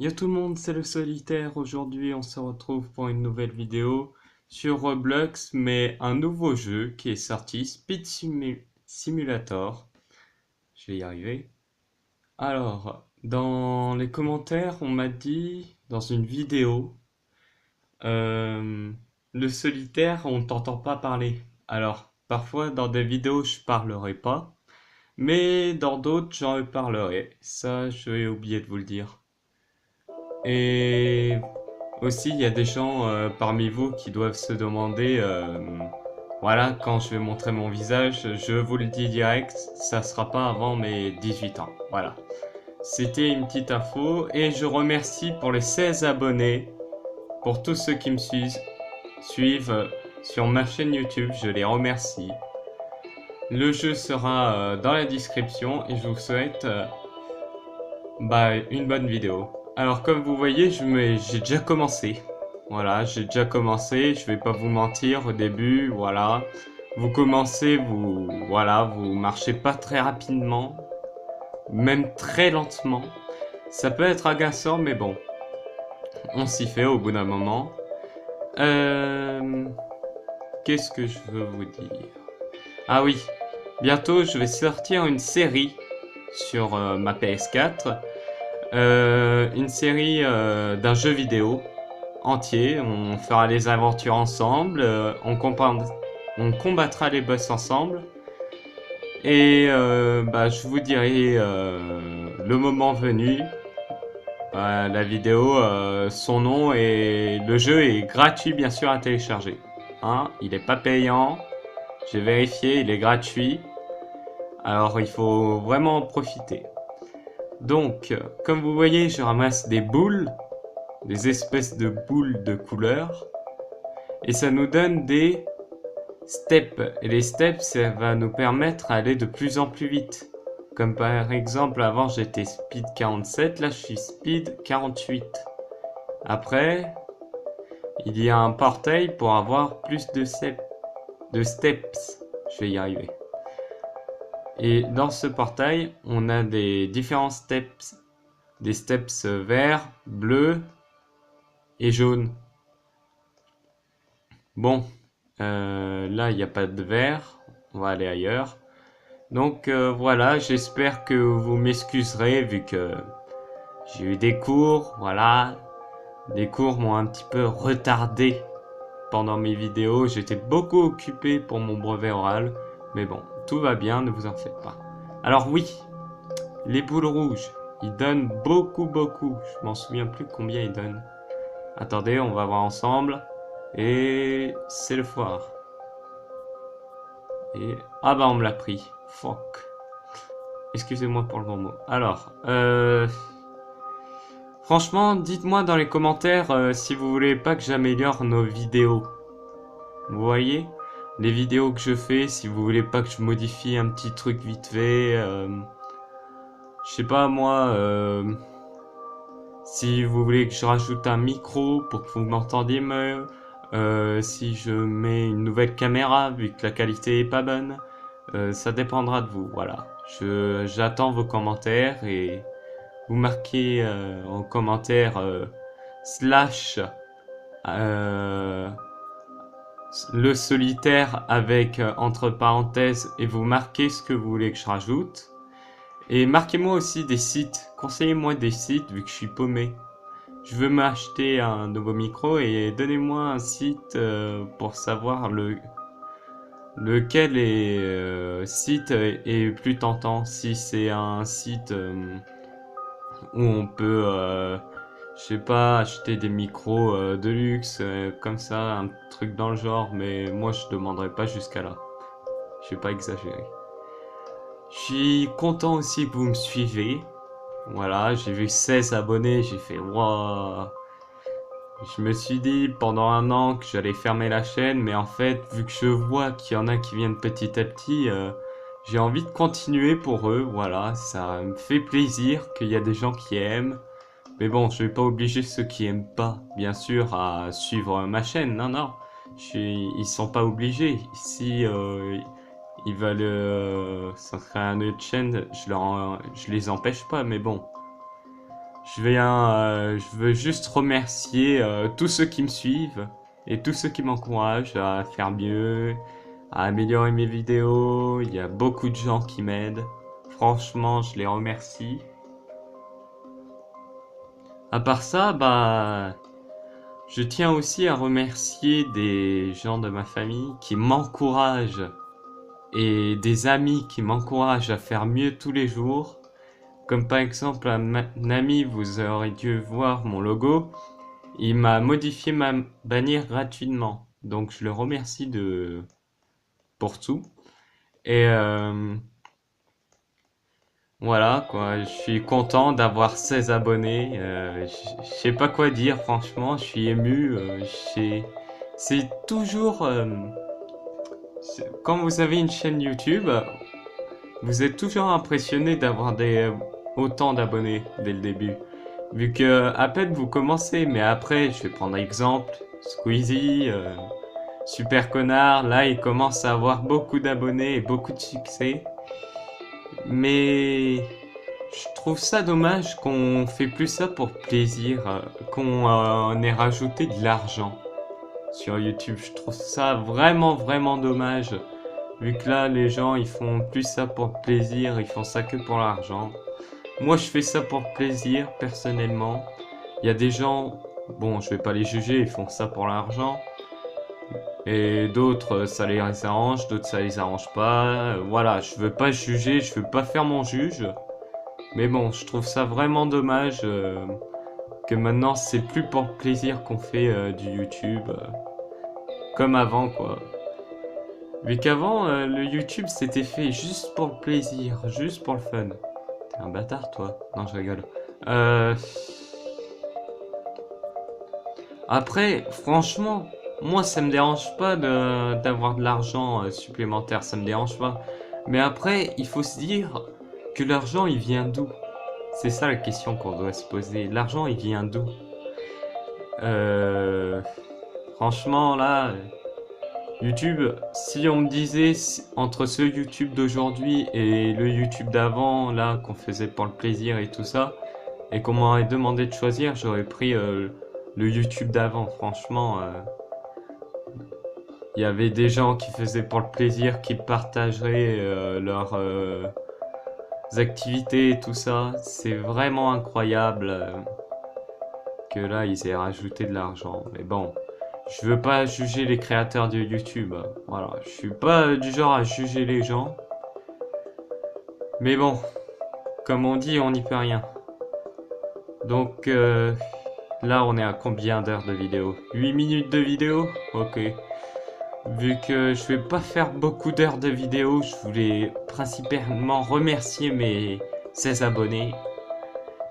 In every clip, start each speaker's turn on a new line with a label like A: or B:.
A: Yo tout le monde, c'est le solitaire. Aujourd'hui, on se retrouve pour une nouvelle vidéo sur Roblox, mais un nouveau jeu qui est sorti, Simulator. Je vais y arriver. Alors, dans les commentaires, on m'a dit, dans une vidéo, euh, le solitaire, on t'entend pas parler. Alors, parfois, dans des vidéos, je parlerai pas, mais dans d'autres, j'en parlerai. Ça, je vais oublier de vous le dire. Et aussi, il y a des gens parmi vous qui doivent se demander, voilà, quand je vais montrer mon visage, je vous le dis direct, ça sera pas avant mes 18 ans. Voilà. C'était une petite info et je remercie pour les 16 abonnés, pour tous ceux qui me suivent sur ma chaîne YouTube, je les remercie. Le jeu sera dans la description et je vous souhaite une bonne vidéo. Alors comme vous voyez, j'ai déjà commencé. Voilà, j'ai déjà commencé, je vais pas vous mentir au début, voilà. Vous commencez, vous marchez pas très rapidement, même très lentement. Ça peut être agaçant, mais bon, on s'y fait au bout d'un moment. Euh, Qu'est-ce que je veux vous dire? Ah oui, bientôt je vais sortir une série sur ma PS4. Une série d'un jeu vidéo entier. On fera les aventures ensemble, on combattra les boss ensemble. Et je vous dirai le moment venu. La vidéo, son nom et le jeu est gratuit bien sûr à télécharger. Hein, il n'est pas payant. J'ai vérifié, il est gratuit. Alors il faut vraiment en profiter. Donc, comme vous voyez, je ramasse des boules, des espèces de boules de couleurs, et ça nous donne des steps. Et les steps, ça va nous permettre d'aller de plus en plus vite. Comme par exemple, avant j'étais speed 47, là je suis speed 48. Après, il y a un portail pour avoir plus de steps. Je vais y arriver. Et dans ce portail, on a des différents steps. Des steps verts, bleus et jaunes. Bon, là il n'y a pas de vert. On va aller ailleurs. Donc voilà, j'espère que vous m'excuserez vu que j'ai eu des cours. Voilà, les cours m'ont un petit peu retardé pendant mes vidéos. J'étais beaucoup occupé pour mon brevet oral. Mais bon, tout va bien, ne vous en faites pas. Alors oui, les boules rouges, ils donnent beaucoup. Je m'en souviens plus combien ils donnent. Attendez, on va voir ensemble. Et c'est le foire. Et ah bah on me l'a pris. Fuck. Excusez-moi pour le bon mot. Alors, franchement, dites-moi dans les commentaires si vous voulez pas que j'améliore nos vidéos. Vous voyez? Les vidéos que je fais, si vous voulez pas que je modifie un petit truc vite fait. Je sais pas moi. Si vous voulez que je rajoute un micro pour que vous m'entendiez mieux, si je mets une nouvelle caméra vu que la qualité est pas bonne, ça dépendra de vous. Voilà, j'attends vos commentaires et vous marquez en commentaire slash euh, le solitaire avec entre parenthèses et vous marquez ce que vous voulez que je rajoute. Et marquez-moi aussi des sites, conseillez-moi des sites vu que je suis paumé. Je veux m'acheter un nouveau micro et donnez-moi un site pour savoir lequel site est plus tentant. Si c'est un site où on peut, je sais pas, acheter des micros de luxe, comme ça, un truc dans le genre, mais moi je demanderai pas jusqu'à là. Je vais pas exagérer. Je suis content aussi que vous me suivez. Voilà, j'ai vu 16 abonnés, j'ai fait waouh. Je me suis dit pendant un an que j'allais fermer la chaîne, mais en fait, vu que je vois qu'il y en a qui viennent petit à petit, j'ai envie de continuer pour eux. Voilà, ça me fait plaisir qu'il y a des gens qui aiment. Mais bon, je vais pas obliger ceux qui aiment pas, bien sûr, à suivre ma chaîne. Non. Ils sont pas obligés. Si ils veulent s'inscrire à une autre chaîne, je les empêche pas. Mais bon, Je veux juste remercier tous ceux qui me suivent et tous ceux qui m'encouragent à faire mieux, à améliorer mes vidéos. Il y a beaucoup de gens qui m'aident. Franchement, je les remercie. À part ça, bah, je tiens aussi à remercier des gens de ma famille qui m'encouragent et des amis qui m'encouragent à faire mieux tous les jours. Comme par exemple un ami, vous aurez dû voir mon logo, il m'a modifié ma bannière gratuitement. Donc je le remercie pour tout. Et voilà quoi, je suis content d'avoir 16 abonnés. Je sais pas quoi dire, franchement, je suis ému. C'est toujours... quand vous avez une chaîne YouTube, vous êtes toujours impressionné d'avoir autant d'abonnés dès le début. Vu que à peine vous commencez, mais après, je vais prendre exemple, Squeezie, Super Connard, là il commence à avoir beaucoup d'abonnés et beaucoup de succès. Mais je trouve ça dommage qu'on fait plus ça pour plaisir, qu'on ait rajouté de l'argent sur YouTube. Je trouve ça vraiment vraiment dommage. Vu que là les gens ils font plus ça pour le plaisir, ils font ça que pour l'argent. Moi je fais ça pour le plaisir personnellement. Il y a des gens, bon je vais pas les juger, ils font ça pour l'argent. Et d'autres ça les arrange, d'autres ça les arrange pas. Voilà, je veux pas juger, je veux pas faire mon juge. Mais bon, je trouve ça vraiment dommage que maintenant c'est plus pour le plaisir qu'on fait du YouTube. Comme avant quoi. Vu qu'avant le YouTube c'était fait juste pour le plaisir, juste pour le fun. T'es un bâtard toi. Non je rigole. Après, franchement, moi ça me dérange pas d'avoir de l'argent supplémentaire, ça me dérange pas. Mais après, il faut se dire que l'argent il vient d'où? C'est ça la question qu'on doit se poser. L'argent il vient d'où? Euh, Franchement là, YouTube, si on me disait entre ce YouTube d'aujourd'hui et le YouTube d'avant, là qu'on faisait pour le plaisir et tout ça, et qu'on m'aurait demandé de choisir, j'aurais pris le YouTube d'avant. Franchement, il y avait des gens qui faisaient pour le plaisir, qui partageraient leurs activités et tout ça. C'est vraiment incroyable que là ils aient rajouté de l'argent. Mais bon, je veux pas juger les créateurs de YouTube. Voilà, je suis pas du genre à juger les gens. Mais bon, comme on dit, on n'y peut rien. Donc là, on est à combien d'heures de vidéo? 8 minutes de vidéo? Ok. Vu que je vais pas faire beaucoup d'heures de vidéo, je voulais principalement remercier mes 16 abonnés.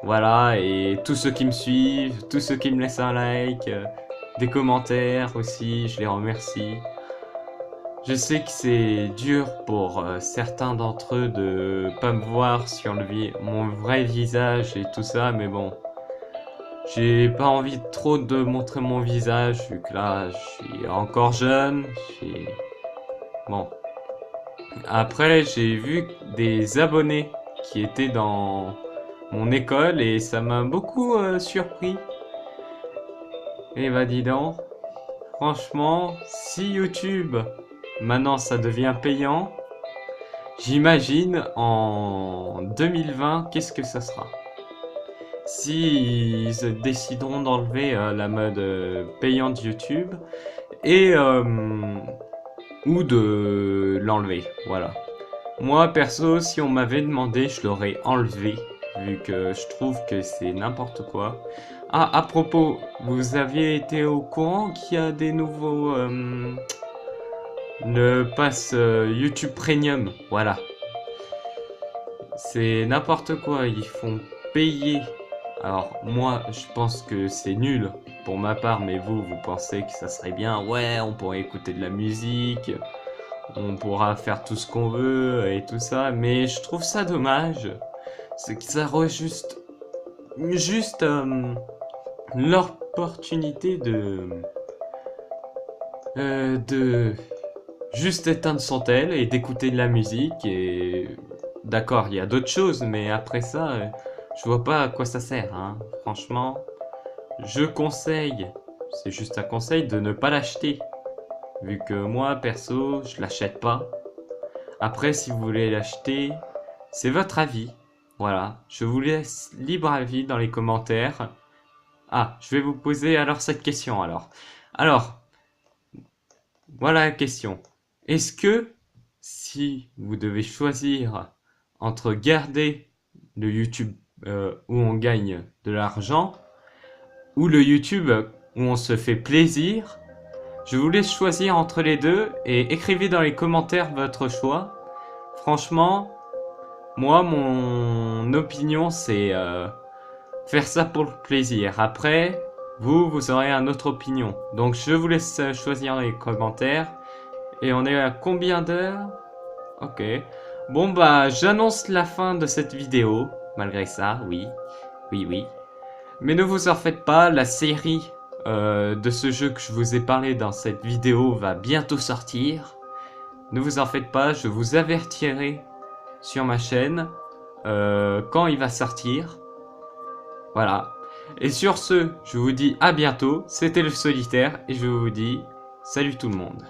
A: Voilà, et tous ceux qui me suivent, tous ceux qui me laissent un like, des commentaires aussi, je les remercie. Je sais que c'est dur pour certains d'entre eux de pas me voir sur mon vrai visage et tout ça, mais bon. J'ai pas envie trop de montrer mon visage, vu que là, je suis encore jeune. Bon. Après, j'ai vu des abonnés qui étaient dans mon école et ça m'a beaucoup surpris. Et bah dis donc, franchement, si YouTube, maintenant ça devient payant, j'imagine en 2020, qu'est-ce que ça sera? Si ils décideront d'enlever la mode payante YouTube et ou de l'enlever, voilà. Moi perso, si on m'avait demandé, je l'aurais enlevé vu que je trouve que c'est n'importe quoi. Ah, à propos, vous aviez été au courant qu'il y a des nouveaux le pass YouTube Premium, voilà. C'est n'importe quoi, ils font payer. Alors moi je pense que c'est nul pour ma part, mais vous pensez que ça serait bien? Ouais, on pourrait écouter de la musique, on pourra faire tout ce qu'on veut et tout ça, mais je trouve ça dommage. C'est que ça juste l'opportunité de juste éteindre son tel et d'écouter de la musique et d'accord, il y a d'autres choses, mais après ça, Je vois pas à quoi ça sert, hein. Franchement, je conseille, c'est juste un conseil, de ne pas l'acheter. Vu que moi, perso, je l'achète pas. Après, si vous voulez l'acheter, c'est votre avis. Voilà, je vous laisse libre avis dans les commentaires. Ah, je vais vous poser alors cette question alors. Alors, voilà la question. Est-ce que si vous devez choisir entre garder le YouTube où on gagne de l'argent ou le YouTube où on se fait plaisir, je vous laisse choisir entre les deux et écrivez dans les commentaires votre choix. Franchement, moi, mon opinion, c'est faire ça pour le plaisir. Après, vous aurez une autre opinion. Donc, je vous laisse choisir dans les commentaires. Et on est à combien d'heures? Ok. Bon, bah, j'annonce la fin de cette vidéo. Malgré ça, oui. Oui, oui. Mais ne vous en faites pas, la série de ce jeu que je vous ai parlé dans cette vidéo va bientôt sortir. Ne vous en faites pas, je vous avertirai sur ma chaîne quand il va sortir. Voilà. Et sur ce, je vous dis à bientôt. C'était le solitaire et je vous dis salut tout le monde.